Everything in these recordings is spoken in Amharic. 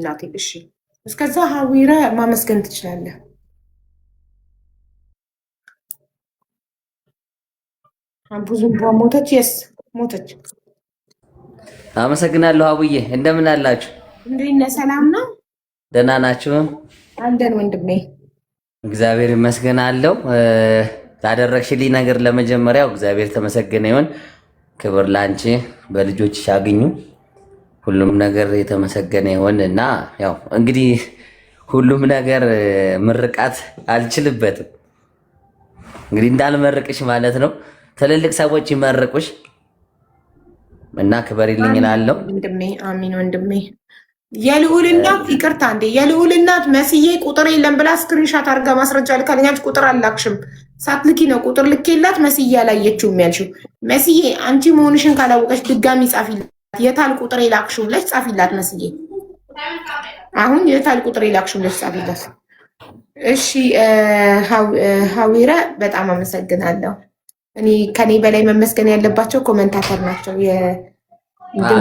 እናቴ። እሺ እስከዛ ሀዊረ ማመስገን ትችላለህ። ብዙም ሞተች። የስ ሞተች። አመሰግናለሁ አቡዬ። እንደምን አላችሁ? እንዴት ነህ? ሰላም ነው? ደህና ናችሁ? አለን ወንድሜ፣ እግዚአብሔር ይመስገን አለው። ላደረግሽልኝ ነገር ለመጀመሪያው እግዚአብሔር ተመሰገነ ይሁን። ክብር ላንቺ፣ በልጆችሽ አግኙ። ሁሉም ነገር የተመሰገነ ይሁን እና ያው እንግዲህ ሁሉም ነገር ምርቃት አልችልበትም። እንግዲህ እንዳልመርቅሽ ማለት ነው። ትልልቅ ሰዎች ይመርቁሽ እና ክበሪልኝ እላለሁ ወንድሜ። አሚን ወንድሜ። የልዑል እናት ይቅርታ እንዴ፣ የልዑል እናት መስዬ ቁጥር የለም ብላ ስክሪንሻት አድርጋ ማስረጃ ልካልኛለች። ቁጥር አላክሽም፣ ሳትልኪ ነው ቁጥር ልኬላት መስዬ አላየችውም ያልሽው። መስዬ አንቺ መሆንሽን ካላወቀች ድጋሚ ጻፊላት። የታል ቁጥር የላክሽው ብለሽ ጻፊላት መስዬ። አሁን የታል ቁጥር የላክሽው ብለሽ ጻፊላት። እሺ ሀዊረ በጣም አመሰግናለሁ። እኔ ከኔ በላይ መመስገን ያለባቸው ኮመንታተር ናቸው።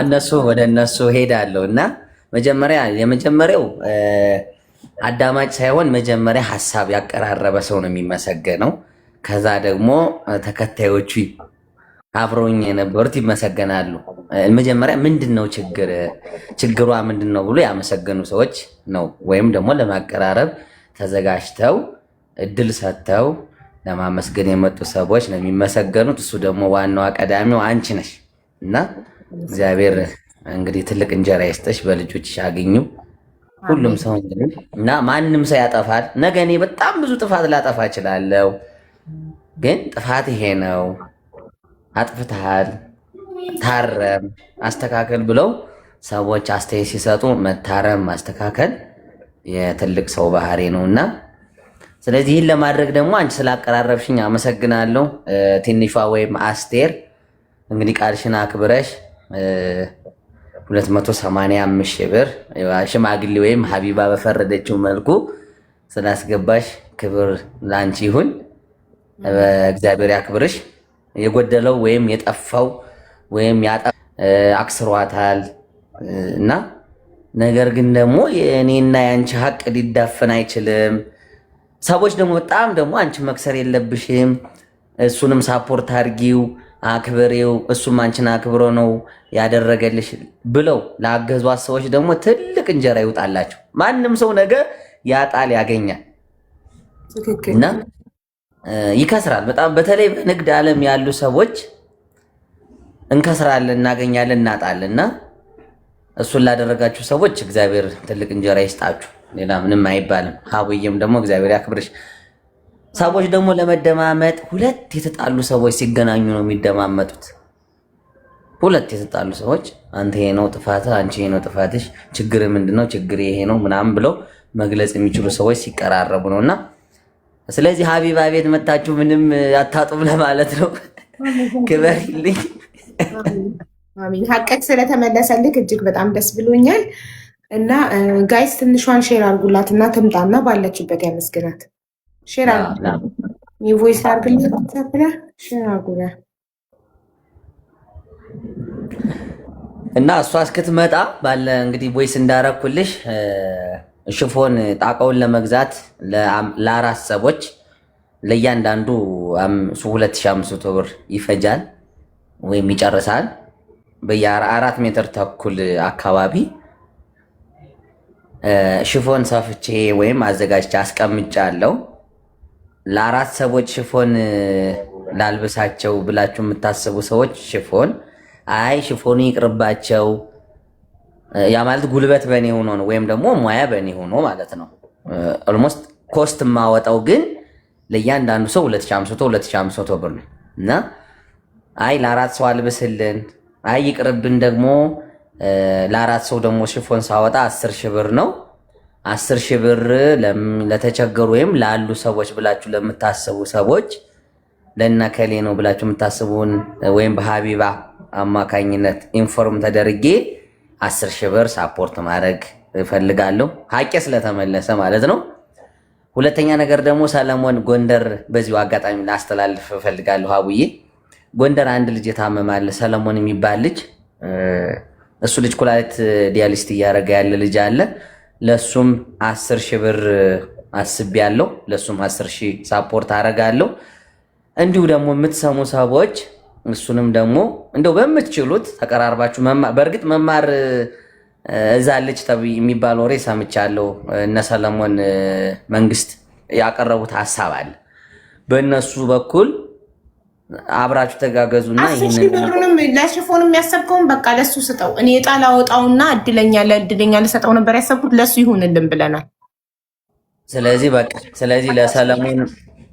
እነሱ ወደ እነሱ ሄዳለሁ እና የመጀመሪያው አዳማጭ ሳይሆን መጀመሪያ ሀሳብ ያቀራረበ ሰው ነው የሚመሰገነው። ከዛ ደግሞ ተከታዮቹ አብረውኝ የነበሩት ይመሰገናሉ። መጀመሪያ ምንድን ነው ችግሯ ምንድን ነው ብሎ ያመሰገኑ ሰዎች ነው፣ ወይም ደግሞ ለማቀራረብ ተዘጋጅተው እድል ሰጥተው ለማመስገን የመጡ ሰዎች ነው የሚመሰገኑት። እሱ ደግሞ ዋናዋ ቀዳሚው አንቺ ነሽ እና እግዚአብሔር እንግዲህ ትልቅ እንጀራ ይስጥሽ፣ በልጆችሽ አግኙ። ሁሉም ሰው እንግዲህ እና ማንም ሰው ያጠፋል። ነገ እኔ በጣም ብዙ ጥፋት ላጠፋ እችላለሁ፣ ግን ጥፋት ይሄ ነው፣ አጥፍተሃል፣ ታረም፣ አስተካከል ብለው ሰዎች አስተያየት ሲሰጡ መታረም፣ ማስተካከል የትልቅ ሰው ባህሪ ነው እና ስለዚህ ይህን ለማድረግ ደግሞ አንቺ ስላቀራረብሽኝ አመሰግናለሁ። ትንሿ ወይም አስቴር እንግዲህ ቃልሽን አክብረሽ 285 ሺህ ብር ሽማግሌ ወይም ሀቢባ በፈረደችው መልኩ ስላስገባሽ ክብር ላንቺ ይሁን። እግዚአብሔር ያክብርሽ። የጎደለው ወይም የጠፋው ወይም አክስሯታል እና ነገር ግን ደግሞ የእኔና የአንቺ ሀቅ ሊዳፈን አይችልም። ሰዎች ደግሞ በጣም ደግሞ አንቺ መክሰር የለብሽም፣ እሱንም ሳፖርት አድርጊው፣ አክብሬው፣ እሱም አንቺን አክብሮ ነው ያደረገልሽ ብለው ላገዟት ሰዎች ደግሞ ትልቅ እንጀራ ይውጣላቸው። ማንም ሰው ነገ ያጣል ያገኛል እና ይከስራል በጣም። በተለይ በንግድ ዓለም ያሉ ሰዎች እንከስራለን፣ እናገኛለን፣ እናጣለን እና እሱን ላደረጋችሁ ሰዎች እግዚአብሔር ትልቅ እንጀራ ይስጣችሁ። ሌላ ምንም አይባልም። ሀቡዬም ደግሞ እግዚአብሔር ያክብርሽ። ሰዎች ደግሞ ለመደማመጥ ሁለት የተጣሉ ሰዎች ሲገናኙ ነው የሚደማመጡት። ሁለት የተጣሉ ሰዎች አንተ ይሄ ነው ጥፋትህ፣ አንቺ ይሄ ነው ጥፋትሽ፣ ችግር ምንድነው፣ ችግር ይሄ ነው ምናምን ብለው መግለጽ የሚችሉ ሰዎች ሲቀራረቡ ነው እና ስለዚህ ሀቢባ ቤት መታችሁ ምንም አታጡም ለማለት ነው። ክበሪልኝ። አሚን። ሀቀቅ ስለተመለሰልክ እጅግ በጣም ደስ ብሎኛል። እና ጋይስ ትንሿን ሼር አርጉላት እና ትምጣና ባለችበት ያመስግናት። ሼር አርጉላት። ቮይስ አርግላት ተብለ ሼር አርጉላት እና እሷ እስክትመጣ ባለ እንግዲህ ቮይስ እንዳረኩልሽ ሽፎን ጣቃውን ለመግዛት ለአራት ሰዎች ለእያንዳንዱ 2500 ብር ይፈጃል ወይም ይጨርሳል። በየ4 ሜትር ተኩል አካባቢ ሽፎን ሰፍቼ ወይም አዘጋጅቼ አስቀምጫለሁ። ለአራት ሰዎች ሽፎን ላልብሳቸው ብላችሁ የምታስቡ ሰዎች ሽፎኑ ይቅርባቸው። ያ ማለት ጉልበት በእኔ ሆኖ ነው፣ ወይም ደግሞ ሙያ በእኔ ሆኖ ማለት ነው። ኦልሞስት ኮስት የማወጣው ግን ለእያንዳንዱ ሰው 2500 ብር ነው እና ለአራት ሰው አልብስልን፣ ይቅርብን ደግሞ ለአራት ሰው ደግሞ ሽፎን ሳወጣ 10 ሺህ ብር ነው። 10 ሺህ ብር ለተቸገሩ ወይም ላሉ ሰዎች ብላችሁ ለምታስቡ ሰዎች ለነከሌ ነው ብላችሁ የምታስቡን ወይም በሀቢባ አማካኝነት ኢንፎርም ተደርጌ 10 ሺህ ብር ሳፖርት ማድረግ እፈልጋለሁ። ሀቄ ስለተመለሰ ማለት ነው። ሁለተኛ ነገር ደግሞ ሰለሞን ጎንደር በዚሁ አጋጣሚ ላስተላልፍ እፈልጋለሁ። አቡዬ ጎንደር አንድ ልጅ የታመማለ ሰለሞን የሚባል ልጅ እሱ ልጅ ኩላሊት ዲያሊስት እያደረገ ያለ ልጅ አለ። ለሱም 10,000 ብር አስቤያለሁ። ለሱም 10,000 ሳፖርት አደርጋለሁ። እንዲሁ ደግሞ የምትሰሙ ሰዎች እሱንም ደግሞ እንደው በምትችሉት ተቀራርባችሁ በእርግጥ መማር እዛ ልጅ የሚባል ወሬ ሰምቻለሁ። እነ ሰለሞን መንግስት ያቀረቡት ሀሳብ አለ። በእነሱ በኩል አብራችሁ ተጋገዙና ይሄንን ለሽፎን የሚያሰብከውን በቃ ለሱ ስጠው። እኔ ዕጣ ላወጣውና እድለኛ ልሰጠው ነበር ያሰብኩት። ለሱ ይሁንልን ብለናል። ስለዚህ ለሰለሞን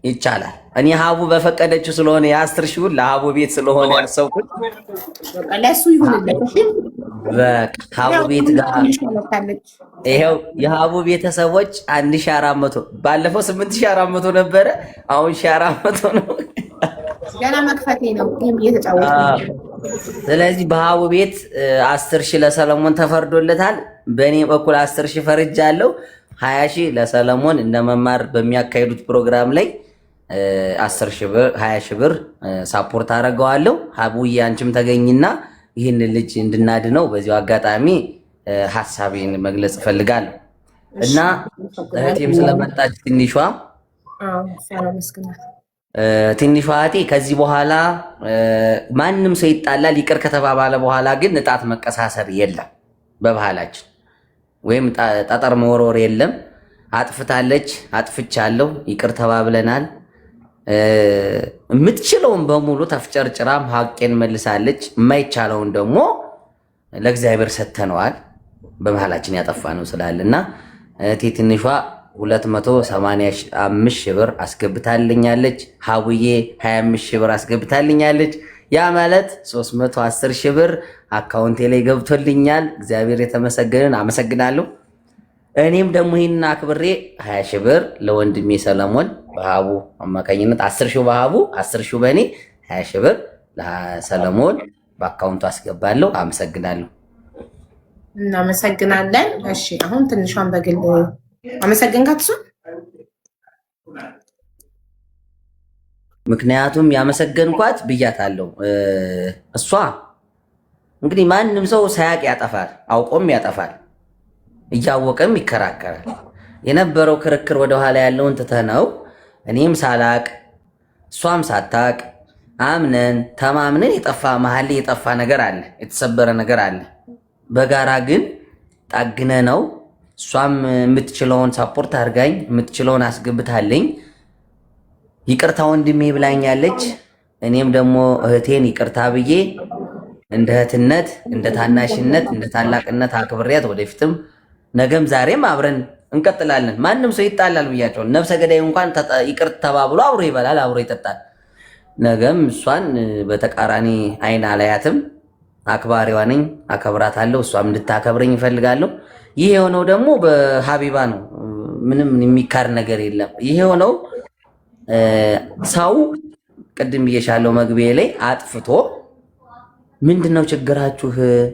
ይቻላል። እኔ ሀቡ በፈቀደችው ስለሆነ የ10,000 ለሀቡ ቤት ስለሆነ ያሰብኩት ለሱ ይሁንልን። ሀቡ ቤት ጋር ይሄው የሀቡ ቤተሰቦች 1400 ባለፈው 8400 ነበረ፣ አሁን 1400 ነው። ገና መክፈቴ ነው እየተጫወተ። ስለዚህ በሀቡ ቤት 10,000 ለሰለሞን ተፈርዶለታል። በእኔ በኩል 10,000 ፈርጃለሁ። 20,000 ለሰለሞን እንደመማር በሚያካሂዱት ፕሮግራም ላይ 10,000 ብር 20,000 ብር ሳፖርት አደርገዋለሁ። ሀቡዬ አንቺም ተገኝና ይህን ልጅ እንድናድነው በዚሁ አጋጣሚ ሀሳቤን መግለጽ እፈልጋለሁ እና እህቴም ስለመጣች ትንሿ እህቴ ከዚህ በኋላ ማንም ሰው ይጣላል። ይቅር ከተባባለ በኋላ ግን እጣት መቀሳሰር የለም በባህላችን፣ ወይም ጠጠር መወርወር የለም። አጥፍታለች፣ አጥፍቻለሁ፣ ይቅር ተባብለናል። የምትችለውን በሙሉ ተፍጨርጭራም ሀቄን መልሳለች። የማይቻለውን ደግሞ ለእግዚአብሔር ሰተነዋል። በመሃላችን ያጠፋ ነው ስላለና እህቴ ትንሿ 285,000 ብር አስገብታልኛለች። ሀቡዬ 25,000 ብር አስገብታልኛለች። ያ ማለት 310,000 ብር አካውንቴ ላይ ገብቶልኛል። እግዚአብሔር የተመሰገነን፣ አመሰግናለሁ። እኔም ደግሞ ይህን አክብሬ 20,000 ብር ለወንድሜ ሰለሞን በሀቡ አማካኝነት 10,000 በሀቡ 10,000 በእኔ 20,000 ብር ለሰለሞን በአካውንቱ አስገባለሁ። አመሰግናለሁ። እናመሰግናለን። እሺ አሁን ትንሿን በግል አመሰግንካት እሱ ምክንያቱም ያመሰገንኳት ብያታለሁ። እሷ እንግዲህ ማንም ሰው ሳያቅ ያጠፋል፣ አውቆም ያጠፋል፣ እያወቀም ይከራከራል። የነበረው ክርክር ወደኋላ ያለውን ትተነው እኔም ሳላቅ እሷም ሳታቅ አምነን ተማምነን የጠፋ መሀል የጠፋ ነገር አለ፣ የተሰበረ ነገር አለ። በጋራ ግን ጣግነ ነው። እሷም የምትችለውን ሳፖርት አድርጋኝ የምትችለውን አስገብታለኝ ይቅርታ ወንድሜ ብላኛለች። እኔም ደግሞ እህቴን ይቅርታ ብዬ እንደ እህትነት፣ እንደ ታናሽነት፣ እንደ ታላቅነት አክብሬያት ወደፊትም ነገም ዛሬም አብረን እንቀጥላለን። ማንም ሰው ይጣላል ብያቸው፣ ነፍሰ ገዳይ እንኳን ይቅር ተባብሎ አብሮ ይበላል፣ አብሮ ይጠጣል። ነገም እሷን በተቃራኒ አይን አላያትም። አክባሪዋ ነኝ፣ አከብራታለሁ። እሷም እንድታከብረኝ ይፈልጋለሁ። ይህ የሆነው ደግሞ በሀቢባ ነው። ምንም የሚካድ ነገር የለም። ይህ የሆነው ሰው ቅድም ብዬሻለሁ መግቢያ ላይ አጥፍቶ ምንድነው ችግራችሁ?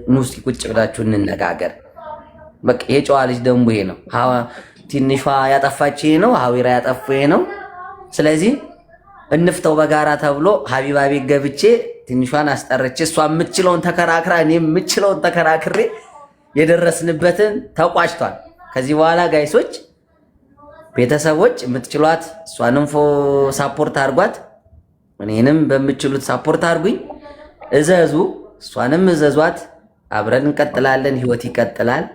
ኑ እስኪ ቁጭ ብላችሁ እንነጋገር። በቃ የጨዋ ልጅ ደግሞ ይሄ ነው። ትንሿ ያጠፋች ይሄ ነው። ሀዊራ ያጠፋ ይሄ ነው። ስለዚህ እንፍተው በጋራ ተብሎ ሀቢባ ቤት ገብቼ ትንሿን አስጠርቼ እሷ የምትችለውን ተከራክራ እኔ የምችለውን ተከራክሬ የደረስንበትን ተቋጭቷል። ከዚህ በኋላ ጋይሶች፣ ቤተሰቦች የምትችሏት እሷንም ሳፖርት አድርጓት፣ እኔንም በምትችሉት ሳፖርት አድርጉኝ። እዘዙ፣ እሷንም እዘዟት። አብረን እንቀጥላለን። ህይወት ይቀጥላል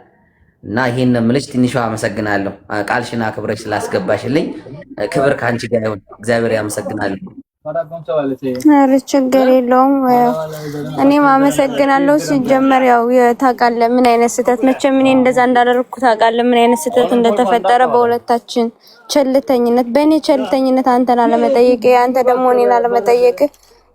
እና ይሄን ምልሽ ትንሿ አመሰግናለሁ። ቃልሽን አክብረሽ ስላስገባሽልኝ ክብር ከአንቺ ጋር ይሁን። እግዚአብሔር ያመሰግናለሁ። ኧረ ችግር የለውም። እኔም አመሰግናለሁ። ሲጀመር ያው ታውቃለህ ምን አይነት ስህተት መቼም እኔ እንደዛ እንዳደረግኩ ታውቃለህ ምን አይነት ስህተት እንደተፈጠረ በሁለታችን ቸልተኝነት፣ በእኔ ቸልተኝነት አንተን አለመጠየቅ፣ አንተ ደግሞ እኔን አለመጠየቅ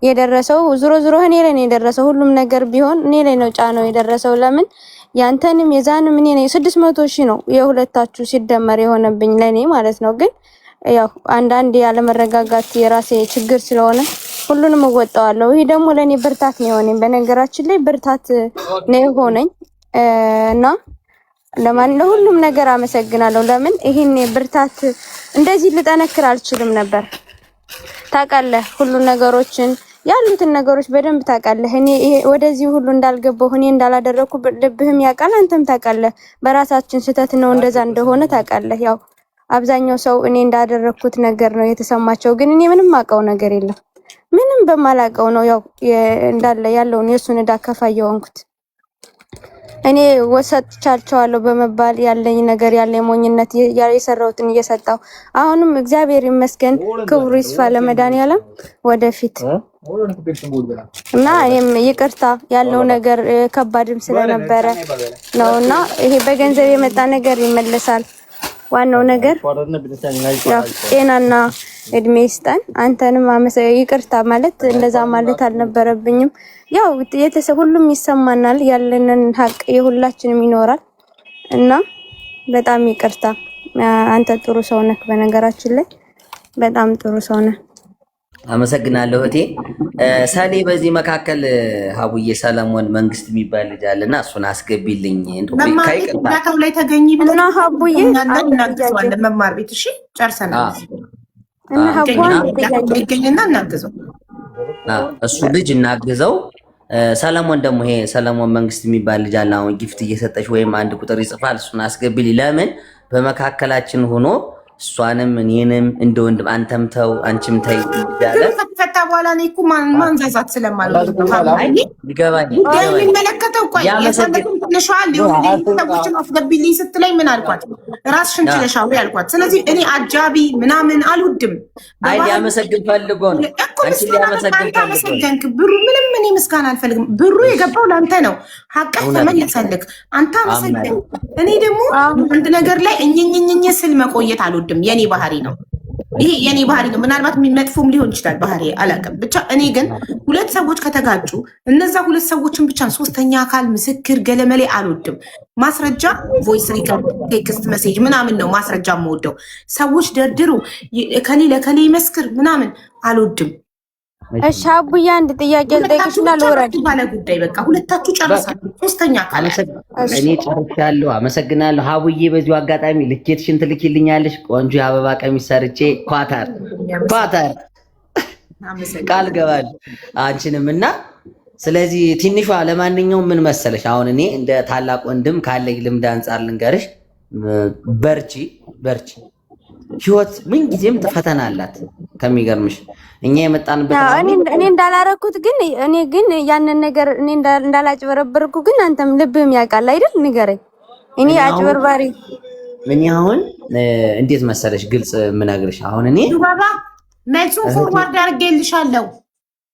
የደረሰው ዙሮ እኔ ላይ ነው የደረሰው። ሁሉም ነገር ቢሆን እኔ ላይ ነው ጫናው የደረሰው። ለምን ያንተንም የዛንም እኔ ነኝ 600,000 ነው የሁለታችሁ ሲደመር የሆነብኝ ለኔ ማለት ነው። ግን ያው አንዳንድ ያለመረጋጋት የራሴ ችግር ስለሆነ ሁሉንም እወጣዋለሁ። ይሄ ደግሞ ለኔ ብርታት ነው የሆነኝ። በነገራችን ላይ ብርታት ነው የሆነኝ እና ለሁሉም ነገር አመሰግናለሁ። ለምን ይሄን ብርታት እንደዚህ ልጠነክር አልችልም ነበር። ታውቃለህ ሁሉ ነገሮችን ያሉትን ነገሮች በደንብ ታውቃለህ። እኔ ወደዚህ ሁሉ እንዳልገባሁ እኔ እንዳላደረኩ ልብህም ያውቃል፣ አንተም ታውቃለህ። በራሳችን ስህተት ነው እንደዛ እንደሆነ ታውቃለህ። ያው አብዛኛው ሰው እኔ እንዳደረኩት ነገር ነው የተሰማቸው፣ ግን እኔ ምንም አውቀው ነገር የለም። ምንም በማላውቀው ነው ያው እንዳለ ያለውን የሱን ዕዳ ከፋይ የሆንኩት። እኔ ወሰጥቻቸዋለሁ በመባል ያለኝ ነገር ያለኝ ሞኝነት የሰራሁትን እየሰጣው አሁንም እግዚአብሔር ይመስገን ክብሩ ይስፋ ለመድኃኒዓለም ወደፊት እና እኔም ይቅርታ ያለው ነገር ከባድም ስለነበረ ነውና ይሄ በገንዘብ የመጣ ነገር ይመለሳል። ዋናው ነገር ያው ጤናና እድሜ ይስጠን። አንተንም ይቅርታ ማለት እንደዛ ማለት አልነበረብኝም። ያው ሁሉም ይሰማናል፣ ያለንን ሀቅ የሁላችንም ይኖራል እና በጣም ይቅርታ። አንተ ጥሩ ሰው ነህ፣ በነገራችን ላይ በጣም ጥሩ ሰው ነህ። አመሰግናለሁ እህቴ ሰሌ። በዚህ መካከል ሀቡዬ ሰለሞን መንግስት የሚባል ልጅ አለና እሱን አስገቢልኝ። እንደው ላይ ተገኝ ብለና ሀቡዬ እናግዘዋለን። መማር ቤት እሺ፣ ጨርሰናል እና ሀቡዬ ይገኝና እናግዘው። እሱ ልጅ እናግዘው። ሰለሞን ደግሞ ይሄ ሰለሞን መንግስት የሚባል ልጅ አለ። አሁን ጊፍት እየሰጠች ወይም አንድ ቁጥር ይጽፋል። እሱን አስገቢልኝ። ለምን በመካከላችን ሆኖ እሷንም እኔንም እንደ ወንድም አንተም ተው አንቺም ተይ ይላል። ከተፈታ በኋላ ነው እኮ ማንዛዛት ስለማለት ነው። ይገባኝ የሚመለከተው ቆይ የሰለቱን ትንሿል ይሁን ሰዎችን አስገቢልኝ ስትለኝ ምን አልኳት? ራስሽን ችለሻው ያልኳት። ስለዚህ እኔ አጃቢ ምናምን አልወድም። አይ ሊያመሰግን ፈልጎ ነው። አንቺ ሊያመሰግን ፈልጎ ብሩ ምንም እኔ ምስጋና አልፈልግም። ብሩ የገባው ላንተ ነው። ሀቅህ ተመለሰልክ። አንተ አመሰግን። እኔ ደግሞ አንድ ነገር ላይ እኝኝኝኝ ስል መቆየት አልወድም። የኔ ባህሪ ነው ይሄ፣ የኔ ባህሪ ነው። ምናልባት መጥፎም ሊሆን ይችላል ባህሪ አላውቅም። ብቻ እኔ ግን ሁለት ሰዎች ከተጋጩ እነዛ ሁለት ሰዎችን ብቻ ሶስተኛ አካል ምስክር ገለመሌ አልወድም። ማስረጃ ቮይስ ሪከርድ፣ ቴክስት ሜሴጅ ምናምን ነው ማስረጃ የምወደው። ሰዎች ደርድሩ ከሌ ለከሌ ይመስክር ምናምን አልወድም። እሺ አቡዬ አንድ ጥያቄ ልጠይቅሽና ልወረድ ባለ ጉዳይ በቃ ሁለታችሁ ጨርሳችሁ ሶስተኛ አካል እኔ ጨርሻለሁ። አመሰግናለሁ ሀቡዬ። በዚሁ አጋጣሚ ልኬትሽን ትልኪልኛለሽ። ቆንጆ የአበባ ቀሚስ ሰርቼ ኳታር ቃል ገባል አንቺንም እና ስለዚህ ትንሿ ለማንኛውም ምን መሰለሽ፣ አሁን እኔ እንደ ታላቅ ወንድም ካለኝ ልምድ አንጻር ልንገርሽ፣ በርቺ። ህይወት ምን ጊዜም ፈተና አላት። ከሚገርምሽ እኛ የመጣንበት እኔ እንዳላረኩት ግን እኔ ግን ያንን ነገር እኔ እንዳላጭበረበርኩ ግን አንተም ልብህም ያውቃል አይደል? ንገረኝ። እኔ አጭበርባሪ ምን አሁን እንዴት መሰለሽ ግልጽ ምነግርሽ፣ አሁን እኔ ባባ መልሱን ፎርዋርድ አድርጌልሻለሁ።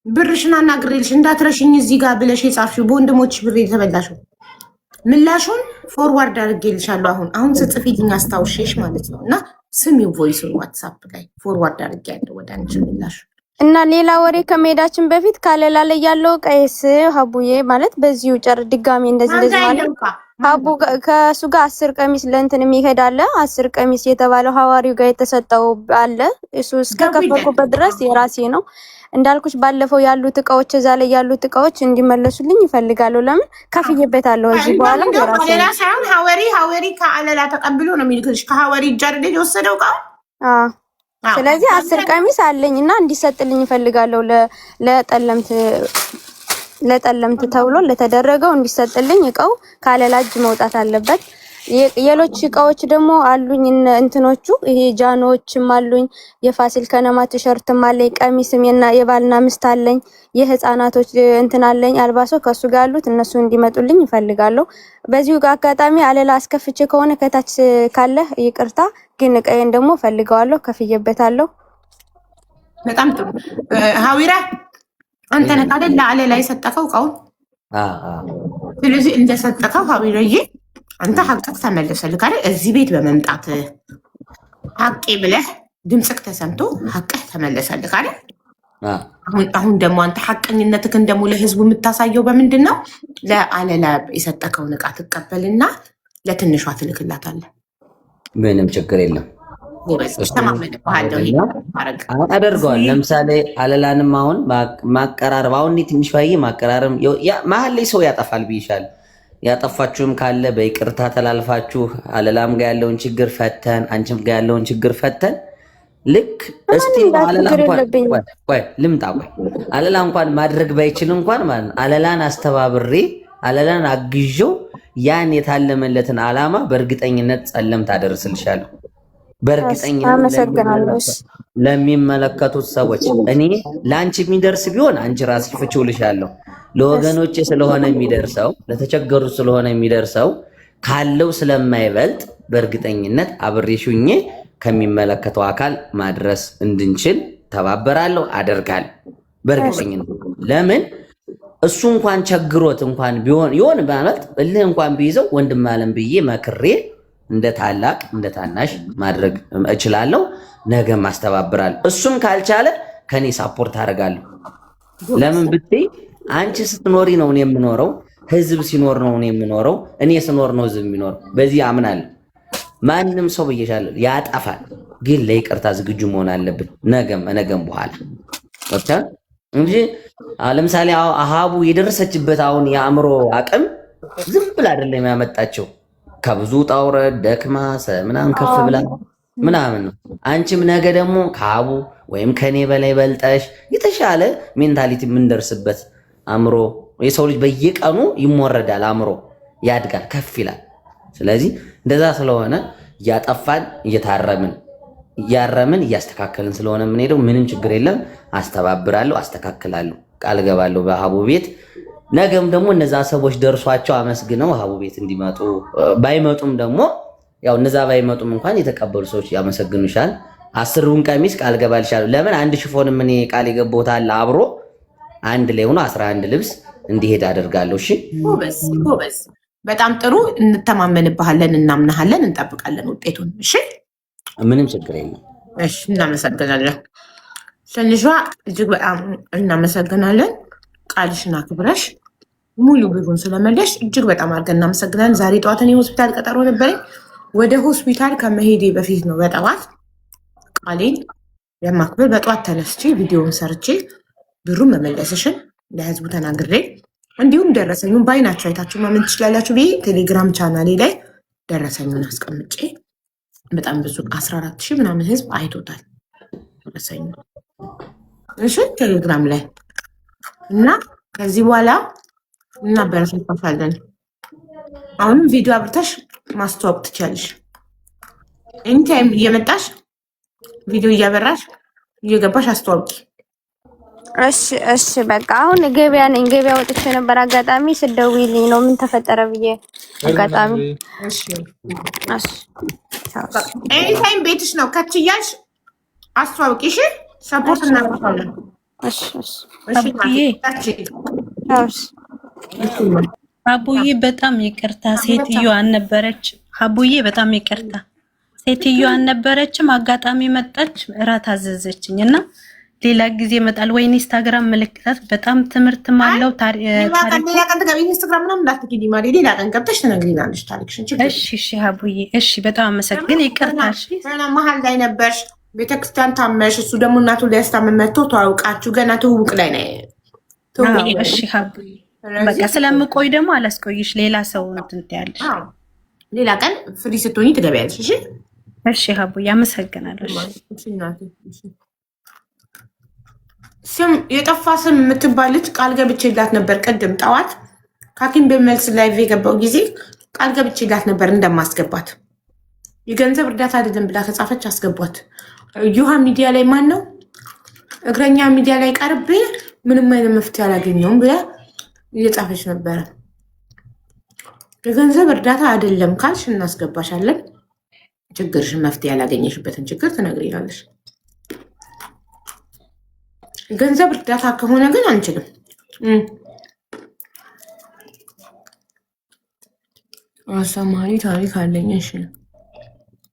ብርሽን አናግሬልሽ እንዳትረሽኝ እዚህ ጋር ብለሽ የጻፍሽው በወንድሞች ብር የተበላሽው ምላሹን ፎርዋርድ አድርጌልሻለሁ። አሁን ስትጽፊልኝ አስታውሼሽ ማለት ነው። እና ስሚው ቮይሱን ዋትስአፕ ላይ ፎርዋርድ አድርጌያለሁ ወደ አንቺ ምላሹ። እና ሌላ ወሬ ከመሄዳችን በፊት ካለላ ላይ ያለው ቀይስ ሀቡዬ ማለት በዚሁ ድጋሚ እንደዚህ ማለት ሀቡ ከሱ ጋር 10 ቀሚስ ለእንትን የሚሄድ አለ። 10 ቀሚስ የተባለው ሐዋሪው ጋር የተሰጠው አለ። እሱ እስከከፈኩበት ድረስ የራሴ ነው። እንዳልኩሽ ባለፈው ያሉት እቃዎች እዛ ላይ ያሉት እቃዎች እንዲመለሱልኝ ይፈልጋሉ። ለምን ከፍዬበታለሁ። እዚህ በኋላ የራሴ ሌላ ሳይሆን ሐዋሪ ከአለላ ተቀብሎ ነው የሚልክልሽ። ከሐዋሪ ጃርዴ የወሰደው እቃ ስለዚህ 10 ቀሚስ አለኝና እንዲሰጥልኝ ይፈልጋለሁ። ለጠለምት ተብሎ ለተደረገው እንዲሰጥልኝ እቃው ካለላ እጅ መውጣት አለበት። የሌሎች እቃዎች ደግሞ አሉኝ እንትኖቹ ይሄ ጃኖዎችም አሉኝ። የፋሲል ከነማ ቲሸርትም አለኝ። ቀሚስም የባልና ምስት አለኝ። የህፃናቶች እንትን አለኝ አልባሶ ከሱ ጋር አሉት። እነሱ እንዲመጡልኝ ይፈልጋለሁ። በዚሁ አጋጣሚ አለላ አስከፍቼ ከሆነ ከታች ካለ ይቅርታ፣ ግን እቃዬን ደግሞ ፈልገዋለሁ፣ ከፍዬበታለሁ። በጣም ጥሩ ሀዊራ፣ አንተ ነህ አይደል ለአለላ የሰጠከው እቃውን? ስለዚህ እንደሰጠከው ሀዊራዬ አንተ ሀቅህ ተመለሰልህ አይደል? እዚህ ቤት በመምጣት ሀቄ ብለህ ድምፅክ ተሰምቶ ሀቅህ ተመለሰልህ አይደል? አሁን ደግሞ አንተ ሀቀኝነትህን ደግሞ ለህዝቡ የምታሳየው በምንድን ነው? ለአለላ የሰጠከውን እቃ ትቀበልና ለትንሿ ትልክላታለህ። ምንም ችግር የለም። አደርገዋል። ለምሳሌ አለላንም አሁን ማቀራረብ አሁን ትንሽ ማቀራረብ መሀል ላይ ሰው ያጠፋል ብይሻል። ያጠፋችሁም ካለ በይቅርታ ተላልፋችሁ አለላም ጋር ያለውን ችግር ፈተን አንቺም ጋር ያለውን ችግር ፈተን ልክ እስቲ አለላ እንኳን ቆይ ልምጣ ቆይ አለላ እንኳን ማድረግ ባይችል እንኳን ማለት አለላን አስተባብሬ አለላን አግዤው ያን የታለመለትን ዓላማ በእርግጠኝነት ጸለም ታደርስልሻለሁ። በእርግጠኝነት ለሚመለከቱት ሰዎች እኔ ላንቺ የሚደርስ ቢሆን አንቺ ራስሽ ፍቺውልሻለሁ። ለወገኖቼ ስለሆነ የሚደርሰው ለተቸገሩት ስለሆነ የሚደርሰው ካለው ስለማይበልጥ በእርግጠኝነት አብሬሽኝ ከሚመለከተው አካል ማድረስ እንድንችል ተባበራለሁ፣ አደርጋለሁ በእርግጠኝነት። ለምን እሱ እንኳን ቸግሮት እንኳን ቢሆን ይሆን ማለት እልህ እንኳን ቢይዘው ወንድም አለም ብዬ መክሬ እንደ ታላቅ እንደ ታናሽ ማድረግ እችላለሁ። ነገም አስተባብራለሁ። እሱም ካልቻለ ከኔ ሳፖርት አደርጋለሁ። ለምን ብትይ አንቺ ስትኖሪ ነው እኔ የምኖረው፣ ህዝብ ሲኖር ነው እኔ የምኖረው፣ እኔ ስኖር ነው ህዝብ የሚኖረው። በዚህ አምናለሁ። ማንም ሰው ብዬሻለሁ ያጠፋል፣ ግን ለይቅርታ ዝግጁ መሆን አለብን። ነገም በኋላ ወጣ እንጂ ለምሳሌ አሃቡ የደረሰችበት አሁን የአእምሮ አቅም ዝም ብላ አይደለም ያመጣቸው፣ ከብዙ ጣውረድ ደክማ ምናምን ከፍ ብላ ምናምን ነው። አንቺም ነገ ደግሞ ከአቡ ወይም ከኔ በላይ በልጠሽ የተሻለ ሜንታሊቲ የምንደርስበት አእምሮ። የሰው ልጅ በየቀኑ ይሞረዳል፣ አእምሮ ያድጋል፣ ከፍ ይላል። ስለዚህ እንደዛ ስለሆነ እያጠፋን እያረምን እያስተካከልን ስለሆነ የምንሄደው ምንም ችግር የለም። አስተባብራለሁ፣ አስተካክላለሁ፣ ቃል ገባለሁ በአቡ ቤት። ነገም ደግሞ እነዛ ሰዎች ደርሷቸው አመስግነው አቡ ቤት እንዲመጡ ባይመጡም ደግሞ ያው እነዛ ባይመጡም እንኳን የተቀበሉ ሰዎች ያመሰግኑሻል። 10ሩን ቀሚስ ቃል ገባልሻለሁ። ለምን አንድ ሽፎንም እኔ ቃል የገባሁታል አብሮ አንድ ላይ ሆኖ 11 ልብስ እንዲሄድ አደርጋለሁ። እሺ ጎበዝ፣ በጣም ጥሩ። እንተማመንብሃለን፣ እናምናሃለን፣ እንጠብቃለን ውጤቱን። እሺ ምንም ችግር የለም። እሺ እናመሰግናለን። ትንሿ እጅግ በጣም እናመሰግናለን። ቃልሽን አክብረሽ ሙሉ ብሩን ስለመለሽ እጅግ በጣም አድርገን እናመሰግናለን። ዛሬ ጠዋት እኔ ሆስፒታል ቀጠሮ ነበረኝ። ወደ ሆስፒታል ከመሄዴ በፊት ነው በጠዋት ቃሌን ለማክበር በጠዋት ተነስቼ ቪዲዮውን ሰርቼ ብሩን መመለስሽን ለህዝቡ ተናግሬ እንዲሁም ደረሰኙን በአይናቸው አይታችሁ ማመን ትችላላችሁ ብዬ ቴሌግራም ቻናሌ ላይ ደረሰኙን አስቀምጬ በጣም ብዙ 14,000 ምናምን ህዝብ አይቶታል ደረሰኙ። እሺ ቴሌግራም ላይ እና ከዚህ በኋላ እናበረታታለን። አሁንም ቪዲዮ አብርተሽ ማስተዋወቅ ትችላለሽ። ኤኒታይም እየመጣሽ ቪዲዮ እያበራሽ እየገባሽ አስተዋውቂ። እሺ በቃ አሁን ገበያ ነኝ። ገበያ ወጥቼ ነበር። አጋጣሚ ስደውይልኝ ነው ምን ተፈጠረ ብዬ አጋጣሚ። እሺ ኤኒታይም ቤትሽ ነው ከች እያልሽ አስተዋውቂ። እሺ ሰፖርት እናደርጋለን። አቡዬ በጣም ይቅርታ፣ ሴትዮ አልነበረች። አቡዬ በጣም ይቅርታ፣ ሴትዮ አልነበረችም። አጋጣሚ መጣች፣ እራት አዘዘችኝ እና ሌላ ጊዜ መጣል ወይ ኢንስታግራም ምልክታት በጣም ትምህርት ማለው ሌላ ቀን ትገቢ ኢንስታግራም ምናምን እንዳትገቢ ማለት ሌላ ቀን ገብተሽ ትነግሪናለሽ ታሪክሽን። እሺ አቡዬ እሺ፣ በጣም አመሰግን። ይቅርታ። እሺ መሀል ላይ ነበርሽ ቤተክርስቲያን ታመሽ፣ እሱ ደግሞ እናቱ ሊያስታምም መጥቶ ተዋውቃችሁ ገና ትውውቅ ላይ ነው። እሺ አቡዬ በቃ ስለምቆይ ደግሞ አላስቆይሽ፣ ሌላ ሰው እንትን ትያለሽ። ሌላ ቀን ፍሪ ስትሆኚ ትገቢያለሽ። እሺ እሺ አቡዬ አመሰግናለሁ። ስም የጠፋ ስም የምትባል ልጅ ቃል ገብቼላት ነበር። ቅድም ጠዋት ካኪም በመልስ ላይቭ የገባው ጊዜ ቃል ገብቼላት ነበር እንደማስገባት። የገንዘብ እርዳታ አይደለም ብላ ከጻፈች አስገቧት። ዩሃ ሚዲያ ላይ ማን ነው እግረኛ ሚዲያ ላይ ቀርቤ ምንም አይነት መፍትሄ አላገኘውም ብላ እየጻፈች ነበረ። የገንዘብ እርዳታ አይደለም ካልሽ እናስገባሻለን። ችግርሽን መፍትሄ ያላገኘሽበትን ችግር ትነግሪናለሽ። ገንዘብ እርዳታ ከሆነ ግን አንችልም። አስተማሪ ታሪክ አለኝ። እሺ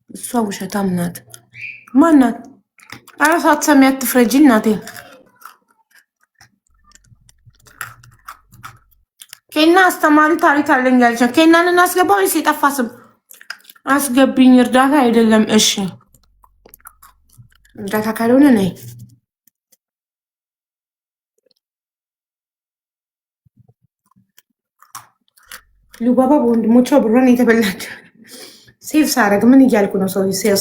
እሷ ውሸታም ናት። ማናት? ኧረ ሳትሰሚ አትፍረጂ እናቴ። ኬና አስተማሪ ታሪክ አለኝ ያለች ኬናን እናስገባ ወይስ የጠፋ ስም? አስገቢኝ። እርዳታ አይደለም። እሺ እርዳታ ካልሆነ ነይ። ሉባባ በወንድሞቿ ብሯን የተበላች ሴቭ ሳረግ ምን እያልኩ ነው?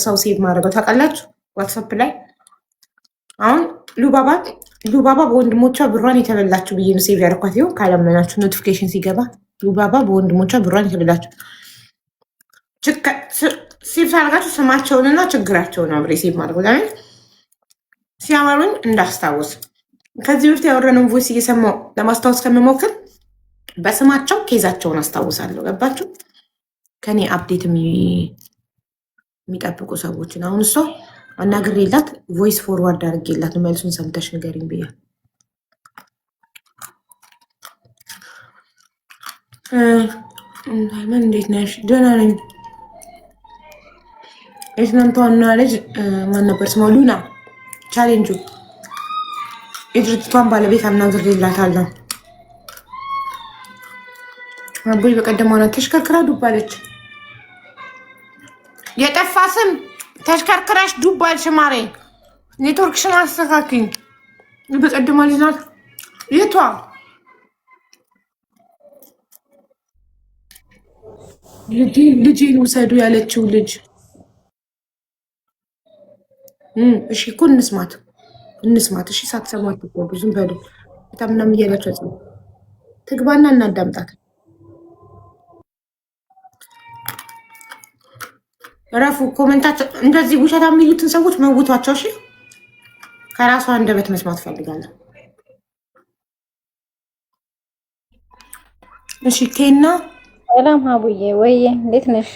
ሰው ሴቭ ማድረገው ታውቃላችሁ? ዋትሳፕ ላይ አሁን ሉባባ በወንድሞቿ ብሯን የተበላችሁ ብዬ ነው ሴቭ ያደረኳት። ይኸው ካላመናችሁ ኖቲፊኬሽን ሲገባ ሉባባ በወንድሞቿ ብሯን የተበላችሁ ሴቭ ሳደርጋችሁ ስማቸውንና ችግራቸውን አብሬ ሴቭ ማድረግ ለምን ሲያመሩኝ እንዳስታውስ። ከዚህ በፊት ያወራነውን ቮይስ እየሰማሁ ለማስታወስ ከምሞክር በስማቸው ኬዛቸውን አስታውሳለሁ። ገባችሁ? ከኔ አፕዴት የሚጠብቁ ሰዎችን አሁን እሷ አናግሬላት ቮይስ ፎርዋርድ አድርጌላት መልሱን ሰምተሽ ንገሪኝ ብያ ምን እንዴት ነሽ? ደህና ነኝ። የትናንቷና ልጅ ማን ነበር ስሟ? ሉና ቻሌንጁ የድርጅቷን ባለቤት አናግሬላታለሁ። አቦይ በቀደም ሆነ ተሽከርክራ ዱባለች። የጠፋ ስም ተሽከርክራሽ ዱባልሽ ማሬ፣ ኔትወርክሽን አስተካክኝ። በቀደም ልጅ ናት። የቷ ልጄን ውሰዱ ያለችው ልጅ? እሺ እኮ እንስማት። እሺ ሳትሰማት እኮ ብዙም በሉ በጣም ምናምን እያላቸው ትግባና እናዳምጣት። ረፉ ኮሜንታቸው እንደዚህ ውሸታ የሚሉትን ሰዎች መውቷቸው። እሺ ከራሷ አንደበት መስማት ፈልጋለሁ። እሺ ኬና ሰላም ሀቡዬ፣ ወይ እንዴት ነሽ?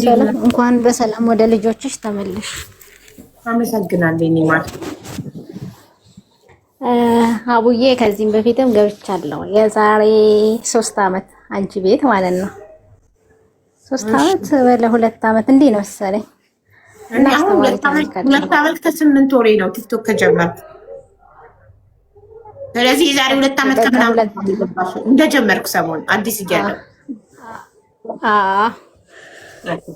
ሰላም። እንኳን በሰላም ወደ ልጆችሽ ተመለሽ። አመሰግናለሁ። እኔ ማለት ሀቡዬ ከዚህም በፊትም ገብቻለሁ። የዛሬ 3 ዓመት አንቺ ቤት ማለት ነው። 3 ዓመት ወለ 2 ዓመት እንዲህ ነው መሰለኝ። እና አሁን 2 ዓመት ከ8 ወሬ ነው ቲክቶክ ከጀመርኩ። ስለዚህ የዛሬ 2 ዓመት ከምናምን እንደጀመርኩ ሰሞን አዲስ እያለሁ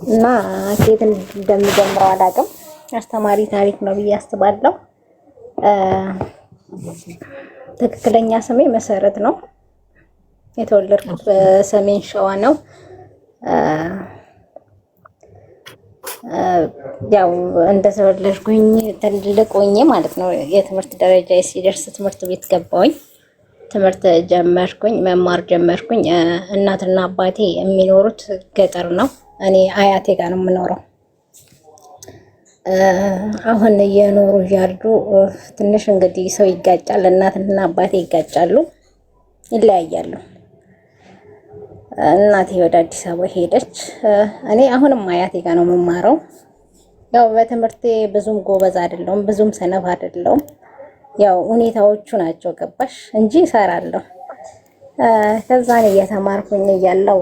እና ከየት እንደምጀምረው አላውቅም። አስተማሪ ታሪክ ነው ብዬ አስባለሁ። ትክክለኛ ስሜ መሰረት ነው። የተወለድኩት በሰሜን ሸዋ ነው። ያው እንደተወለድኩኝ ትልቅ ሆኜ ማለት ነው የትምህርት ደረጃ ሲደርስ ትምህርት ቤት ገባሁኝ። ትምህርት ጀመርኩኝ፣ መማር ጀመርኩኝ። እናትና አባቴ የሚኖሩት ገጠር ነው። እኔ አያቴ ጋር ነው የምኖረው። አሁን እየኖሩ እያሉ ትንሽ እንግዲህ ሰው ይጋጫል። እናትና አባቴ ይጋጫሉ፣ ይለያያሉ። እናቴ ወደ አዲስ አበባ ሄደች። እኔ አሁንም አያቴ ጋር ነው የምማረው። ያው በትምህርቴ ብዙም ጎበዝ አይደለሁም፣ ብዙም ሰነፍ አይደለሁም። ያው ሁኔታዎቹ ናቸው ገባሽ እንጂ እሰራለሁ። ከዛን እየተማርኩኝ እያለሁ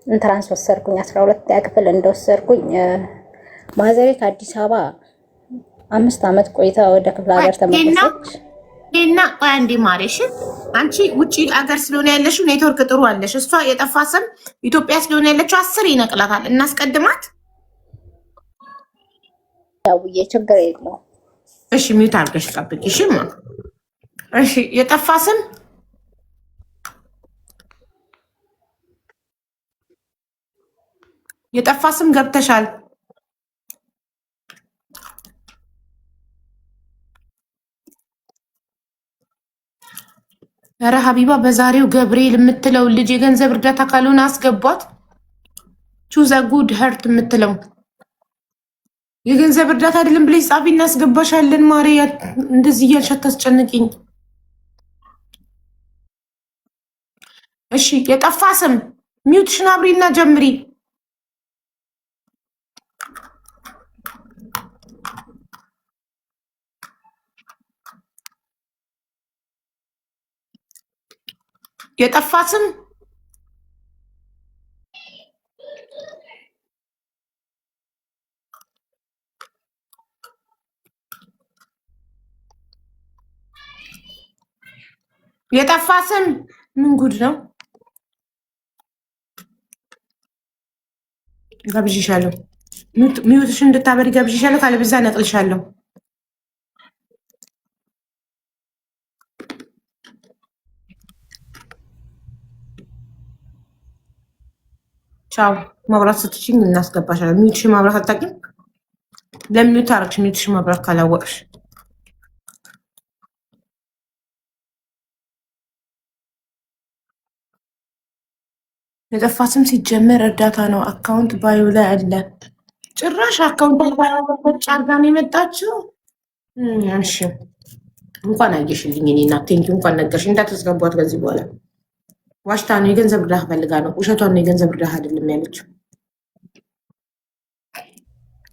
ኢንትራንስ ወሰድኩኝ። 12ኛ ክፍል እንደወሰድኩኝ ማዘሬ ከአዲስ አበባ 5 ዓመት ቆይታ ወደ ክፍለ ሀገር ተመለሰች። እና ቆይ አንዴ ማሬሽ፣ አንቺ ውጪ ሀገር ስለሆነ ያለሽው ኔትወርክ ጥሩ አለሽ። እሷ የጠፋ ስም ኢትዮጵያ ስለሆነ ያለችው 10 ይነቅላታል። እናስቀድማት። ያውዬ ችግር የለውም። እሺ ሚውት አድርገሽ ጠብቂ። እሺ የጠፋ ስም ገብተሻል። ኧረ ሀቢባ በዛሬው ገብርኤል የምትለው ልጅ የገንዘብ እርዳታ ካልሆነ አስገቧት። ቹዝ ጉድ ሀርት የምትለው የገንዘብ እርዳታ አይደለም ብለሽ ጻፊ፣ እናስገባሻለን። ማሬ እንደዚህ እያልሽ አታስጨንቂኝ። እሺ የጠፋ ስም ሚውትሽን አብሪና ጀምሪ። የጠፋ ስም ምን ጉድ ነው? ጋብዥሻለሁ። ሚውትሽን እንድታበሪ ጋብዥሻለሁ። ካለበዛ ነቅልሻለሁ። ቻው። ማብራት ስትችኝ እናስገባሻለን። ሚውትሽ ማብራት አታውቂም? ለሚውት አደረግሽ ሚውትሽ ማብራት ካላወቅሽ የጠፋ ስም ሲጀመር እርዳታ ነው። አካውንት ባዩ ላይ አለ። ጭራሽ አካውንት ባዮች አርጋ ነው የመጣችው። እሺ እንኳን አየሽልኝ እኔ እናት ቴንኪው። እንኳን ነገርሽ። እንዳታስገቧት ከዚህ በኋላ ዋሽታ ነው። የገንዘብ እርዳታ ፈልጋ ነው። ውሸቷን ነው። የገንዘብ እርዳታ አይደለም ያለችው።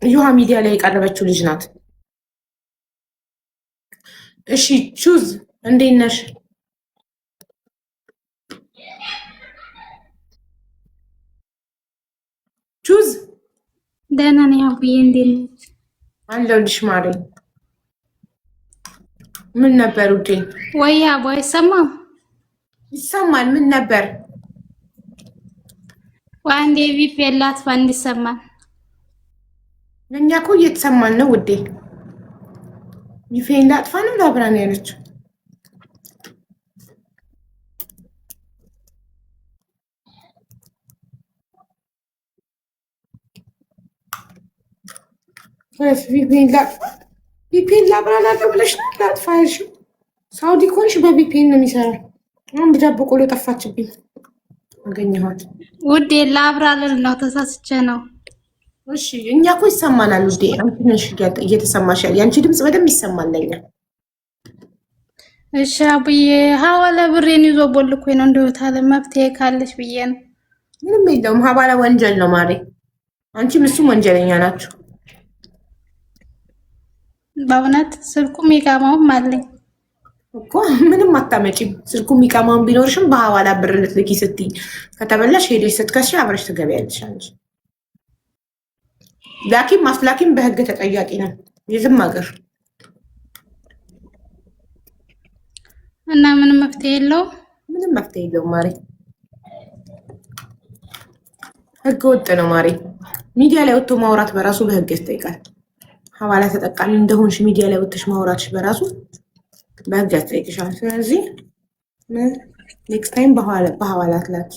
እዩሃ ሚዲያ ላይ የቀረበችው ልጅ ናት። እሺ ቹዝ እንዴት ነሽ? ቹዝ ደህና ነኝ አቡዬ፣ እንዴት ነሽ? አለሁልሽ ማሬ። ምን ነበር ውዴ? ወይ አቡ አይሰማም? ይሰማል። ምን ነበር? ዋንዴ ቪፕ የላት ባንድ ይሰማል። ለእኛ እኮ እየተሰማን ነው ውዴ። ቪፌን ላጥፋ ነው ላብራ ነው ያለችው። ቪፒኤን ላብራ ላለው ብለሽ ነው ላጥፋ ያልሽው? ሳውዲ ኮንሽ በቪፒኤን ነው የሚሰራው። አሁን ብዳቦ ቆሎ ጠፋችብኝ። አገኘኋት ውዴ። ላብራ ልል ነው ተሳስቼ ነው። እሺ እኛ እኮ ይሰማናል ውዴ። አንቺ ነሽ እየተሰማሽ ያለ። የአንቺ ድምፅ በደንብ ይሰማል ለኛ። እሺ አቡዬ፣ ሀዋላ ብሬን ይዞ ቦልኮኝ ነው እንደው ታለ መፍትሄ ካለሽ ብዬ ነው። ምንም የለውም። ሀዋላ ወንጀል ነው ማሬ። አንቺም እሱም ወንጀለኛ ናቸው በእውነት። ስልኩም ይቃማውም አለኝ እኮ ምንም አታመጪም። ስልኩ የሚቀማውን ቢኖርሽም በሀዋላ ብር ልትልኪ ስትይ ከተበላሽ ሄደሽ ስትከስሽ አብረሽ ትገቢያለሽ። አንቺ ላኪም ማስላኪም በህግ ተጠያቂ ነው የትም ሀገር። እና ምንም መፍትሄ የለውም። ምንም መፍትሄ የለውም ማሬ። ህገ ወጥ ነው ማሬ። ሚዲያ ላይ ወጥቶ ማውራት በራሱ በህግ ያስጠይቃል። ሀዋላ ተጠቃሚ እንደሆንሽ ሚዲያ ላይ ወጥተሽ ማውራትሽ በራሱ በህግ ያስጠይቅሻል። ስለዚህ ኔክስት ታይም በሀዋላ ትላኪ።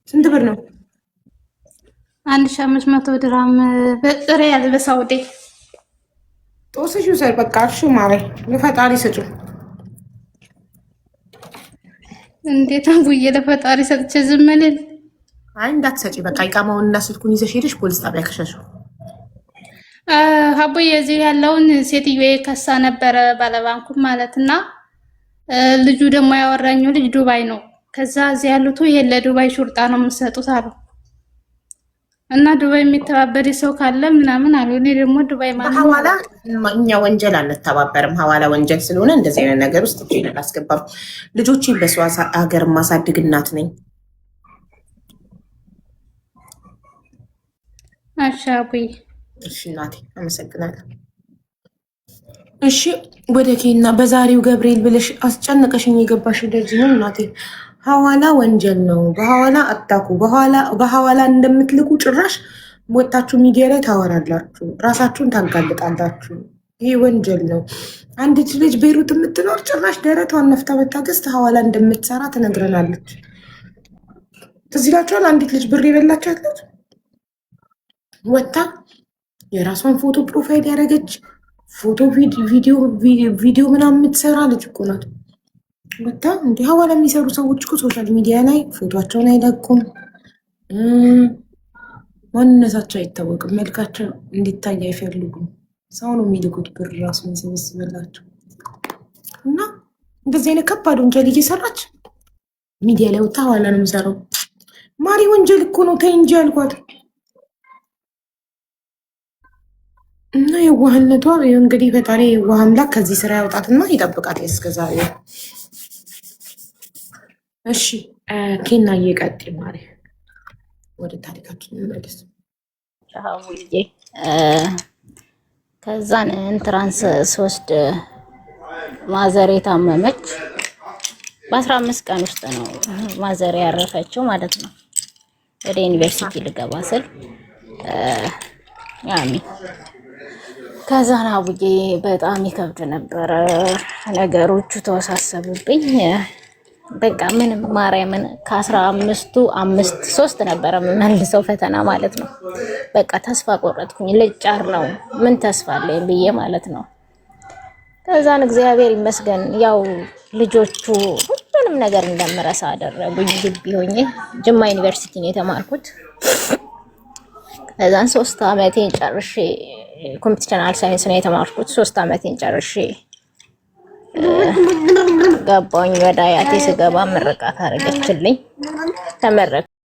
ስንት ብር ነው? 1500 ድራም በሪያል በሳውዲ። ጦስሽ ውሰድ በቃ። እሺ ማሬ ለፈጣሪ ስጩ። እንዴት አቡዬ ለፈጣሪ ሰጥቼ ዝም ልል? አይ እንዳትሰጪ በቃ። ይቃማውን እና ስልኩን ይዘሽ ሄደሽ ፖሊስ ጣቢያ ከሸሹ። አቡዬ እዚህ ያለውን ሴትዮ ከሳ ነበረ ባለባንኩ ማለትና ልጁ ደግሞ ያወራኘው ልጅ ዱባይ ነው። ከዛ እዚህ ያሉት ይሄን ለዱባይ ሹርጣ ነው የምትሰጡት አሉ እና ዱባይ የሚተባበር ሰው ካለ ምናምን አሉ። እኔ ደግሞ ዱባይ ማለት ሀዋላ እኛ ወንጀል አንተባበርም። ሀዋላ ወንጀል ስለሆነ እንደዚህ አይነት ነገር ውስጥ እጄን አላስገባም። ልጆቼን በሰው ሀገር ማሳድግ እናት ነኝ። እሺ አቡዬ። እሺ እናቴ አመሰግናለሁ። እሺ ወደ ኬና በዛሬው ገብርኤል ብለሽ አስጨነቀሽኝ የገባሽ እንደዚህ ነው እናቴ። ሀዋላ ወንጀል ነው። በሀዋላ አታኩ። በሀዋላ እንደምትልኩ ጭራሽ ወጣችሁ ሚዲያ ላይ ታወራላችሁ፣ ራሳችሁን ታጋልጣላችሁ። ይህ ወንጀል ነው። አንዲት ልጅ ቤሩት የምትኖር ጭራሽ ደረቷን ነፍታ በታገስት ሀዋላ እንደምትሰራ ትነግረናለች። ትዝ ይላችኋል? አንዲት ልጅ ብር የበላቻት ልጅ ወጣ የራሷን ፎቶ ፕሮፋይል ያደረገች ፎቶ ቪዲዮ ምናምን የምትሰራ ልጅ እኮ ናት። ወጣ እንዲህ ሀዋላ የሚሰሩ ሰዎች እኮ ሶሻል ሚዲያ ላይ ፎቶቸውን አይለቁም፣ ማንነታቸው አይታወቅም፣ መልካቸው እንዲታይ አይፈልጉም። ሰው ነው የሚልኩት ብር ራሱ የሚሰበስብላቸው። እና እንደዚህ አይነት ከባድ ወንጀል እየሰራች ሚዲያ ላይ ወጣ ሀዋላ ነው የሚሰራው። ማሪ ወንጀል እኮ ነው ተይ እንጂ አልኳት። እና የዋህነቷ እንግዲህ ፈጣሪ የዋህ አምላክ ከዚህ ስራ ያውጣትና ይጠብቃት እስከዛሬ። እሺ ኬና እየቀጥ ማሪ ወደ ታሪካችን እንመለስ። ከዛን ኢንትራንስ ስወስድ ማዘሬ ታመመች። በ15 ቀን ውስጥ ነው ማዘሬ ያረፈችው ማለት ነው። ወደ ዩኒቨርሲቲ ልገባ ስል አሜን። ከዛን አቡዬ በጣም ይከብድ ነበር፣ ነገሮቹ ተወሳሰቡብኝ። በቃ ምንም ማርያምን ከ15ቱ 3 ነበረ የምመልሰው ፈተና ማለት ነው። በቃ ተስፋ ቆረጥኩኝ። ልጫር ነው ምን ተስፋ አለኝ ብዬ ማለት ነው። ከዛን እግዚአብሔር ይመስገን ያው ልጆቹ ሁሉንም ነገር እንደምረሳ አደረጉኝ። ግቢ ሆኜ ጅማ ዩኒቨርሲቲ ነው የተማርኩት። ከዛን 3 አመቴን ጨርሼ ኮምፒውተር ሳይንስ ነው የተማርኩት። 3 አመቴን ጨርሼ ገባኝ ወደ አያቴ። ስገባ ምርቃት አደረገችልኝ። ተመረኩ።